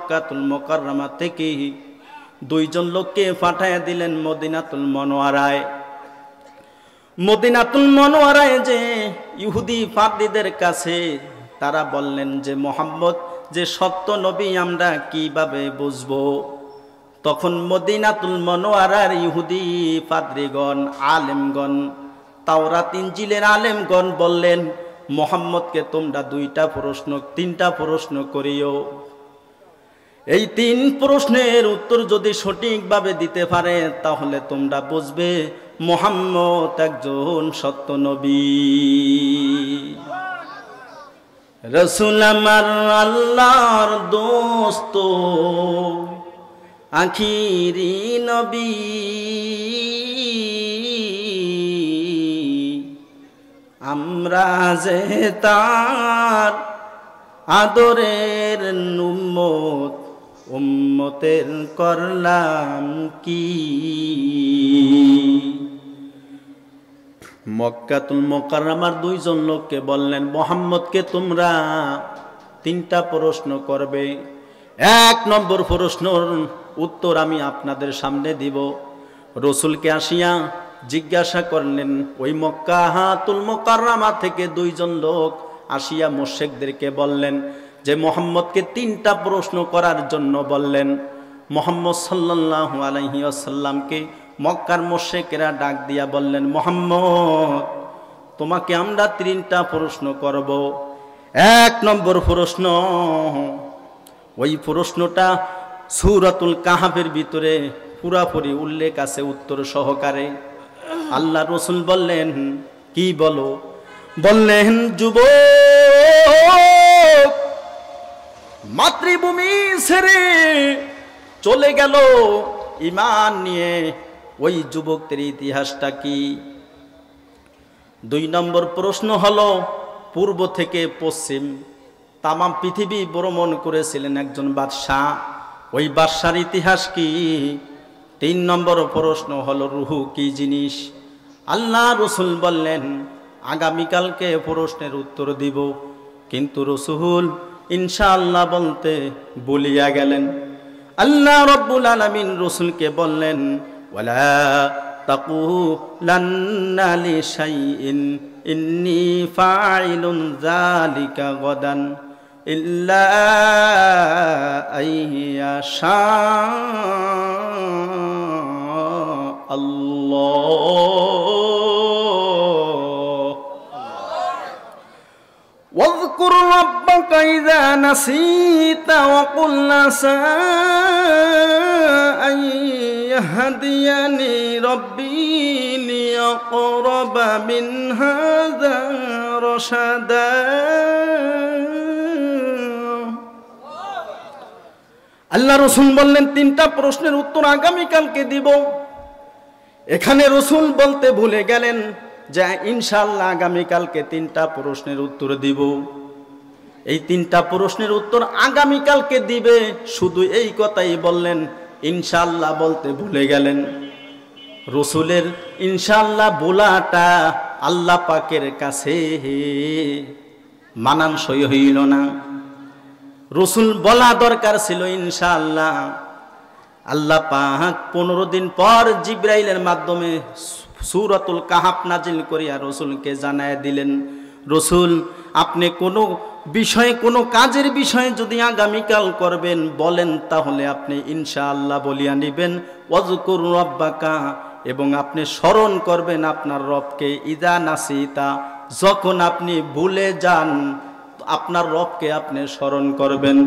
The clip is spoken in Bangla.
মক্কাতুল মুকাররমা থেকে দুইজন লোককে পাঠায়া দিলেন মদিনাতুল মুনাওয়ারায়। মদিনাতুল মুনাওয়ারায় যে ইহুদি পাদ্রীদের কাছে তারা বললেন যে মুহাম্মদ যে সত্য নবী আমরা কিভাবে বুঝবো? তখন মদিনাতুল মুনাওয়ারার ইহুদি পাদ্রীগণ, আলেমগণ, তাওরাত ইনজিলের আলেমগণ বললেন মুহাম্মদকে তোমরা তিনটা প্রশ্ন করিও। এই 3 প্রশ্নের উত্তর যদি সঠিকভাবে দিতে পারে তাহলে তোমরা বুঝবে মুহাম্মদ একজন সত্য নবী। রাসূল আমার আল্লাহর দোস্ত আখিরি নবী, আমরা যে তার আদরের উম্মত, উম্মতের করলাম কি? মক্কাতুল মুকাররমার দুইজন লোককে বললেন মুহাম্মদকে তোমরা 3টা প্রশ্ন করবে। 1 নম্বর প্রশ্নের উত্তর আমি আপনাদের সামনে দিব। রাসূলকে আসিয়া জিজ্ঞাসা করলেন, ওই মক্কাতুল মুকাররমা থেকে 2জন লোক আসিয়া মুশরিকদেরকে বললেন যে মুহাম্মদকে 3টা প্রশ্ন করার জন্য বললেন। মুহাম্মদ সাল্লাল্লাহু আলাইহি ওয়াসাল্লামকে মক্কার মুশরিকরা ডাক দিয়া বললেন, মুহাম্মদ তোমাকে আমরা 3টা প্রশ্ন করব। 1 নম্বর প্রশ্ন, ওই প্রশ্নটা সূরাতুল কাহফের ভিতরে পুরাপুরি উল্লেখ আছে উত্তর সহকারে। আল্লাহ রাসূল বললেন, কি বলো? বললেন, যুবক মাতৃভূমি ছেড়ে চলে গেল ঈমান নিয়ে, ওই যুবকদের ইতিহাসটা কি? 2 নম্বর প্রশ্ন হলো, পূর্ব থেকে পশ্চিম তাম পৃথিবী ভ্রমণ করেছিলেন একজন বাদশাহ, ওই বাদশার ইতিহাস কি? 3 নম্বর প্রশ্ন হলো, রূহ কি জিনিস? আল্লাহ রাসূল বললেন, আগামীকালকে প্রশ্নের উত্তর দিব। কিন্তু রাসূল ইনশাআল্লাহ বলতে বলিয়া গেলেন। আল্লাহ রাব্বুল আলামিন রাসূলকে বললেন, ওয়ালা তাকুলান্না লিশাইইন ইন্নী ফাইলুন যালিকা গাদান ইল্লা আইয়াশা আল্লাহ। واذكر ربك إذا نسيت وقل عسى أن يهديني ربي لأقرب من هذا رشدا। আল্লাহ রাসূল বললেন 3টা প্রশ্নের উত্তর আগামীকালকে দিব। এখানে রাসূল বলতে ভুলে গেলেন যে ইনশাআল্লাহ আগামীকালকে 3টা প্রশ্নের উত্তর দিব। এই 3টা প্রশ্নের উত্তর আগামীকালকে দিবে, শুধু এই কথাই বললেন, ইনশাআল্লাহ বলতে ভুলে গেলেন। রাসূলের ইনশাআল্লাহ বলাটা আল্লাহ পাকের কাছে মানানসই হইল না। রাসূল বলা দরকার ছিল ইনশাআল্লাহ। আল্লাহ পাক 15 দিন পর জিবরাইলের মাধ্যমে সূরাতুল কাহফ নাজিল করিয়া রাসূলকে জানায় দিলেন, রাসূল আপনি কোনো বিষয়ে, কোনো কাজের বিষয়ে যদি আগামীকাল করবেন বলেন তাহলে আপনি ইনশাআল্লাহ বলিয়া নিবেন। ওয়াজকুর রাব্বাকা, এবং আপনি স্মরণ করবেন আপনার রবকে, ইদা নাসিতা, যখন আপনি ভুলে যান আপনার রবকে আপনি স্মরণ করবেন।